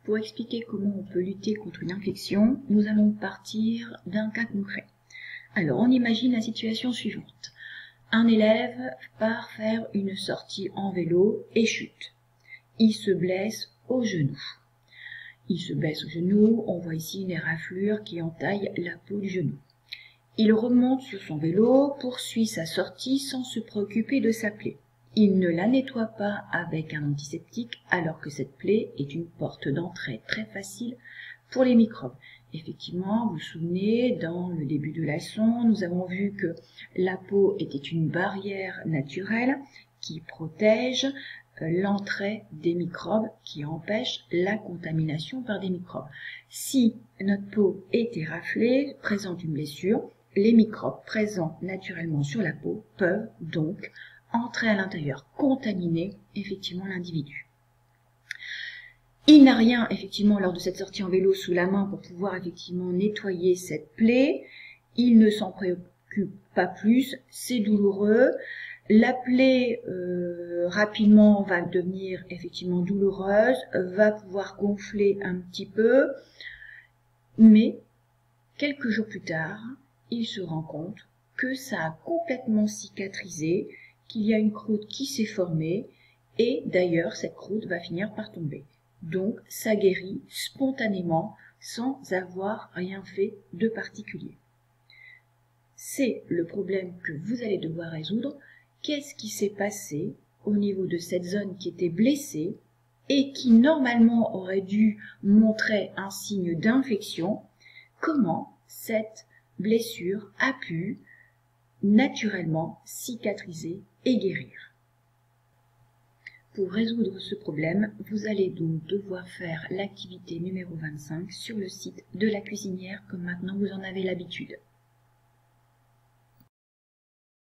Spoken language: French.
Pour expliquer comment on peut lutter contre une infection, nous allons partir d'un cas concret. Alors, on imagine la situation suivante. Un élève part faire une sortie en vélo et chute. Il se blesse au genou. On voit ici une éraflure qui entaille la peau du genou. Il remonte sur son vélo, poursuit sa sortie sans se préoccuper de sa plaie. Il ne la nettoie pas avec un antiseptique alors que cette plaie est une porte d'entrée très facile pour les microbes. Effectivement, vous vous souvenez, dans le début de la leçon, nous avons vu que la peau était une barrière naturelle qui protège l'entrée des microbes, qui empêche la contamination par des microbes. Si notre peau est éraflée, présente une blessure, les microbes présents naturellement sur la peau peuvent donc entrer à l'intérieur, contaminer effectivement l'individu. Il n'a rien effectivement lors de cette sortie en vélo sous la main pour pouvoir effectivement nettoyer cette plaie. Il ne s'en préoccupe pas plus, c'est douloureux. La plaie rapidement va devenir effectivement douloureuse, va pouvoir gonfler un petit peu, mais quelques jours plus tard, il se rend compte que ça a complètement cicatrisé, qu'il y a une croûte qui s'est formée et d'ailleurs cette croûte va finir par tomber. Donc ça guérit spontanément sans avoir rien fait de particulier. C'est le problème que vous allez devoir résoudre. Qu'est-ce qui s'est passé au niveau de cette zone qui était blessée et qui normalement aurait dû montrer un signe d'infection? Comment cette blessure a pu naturellement cicatriser et guérir? Pour résoudre ce problème, vous allez donc devoir faire l'activité numéro 25 sur le site de la cuisinière comme maintenant vous en avez l'habitude.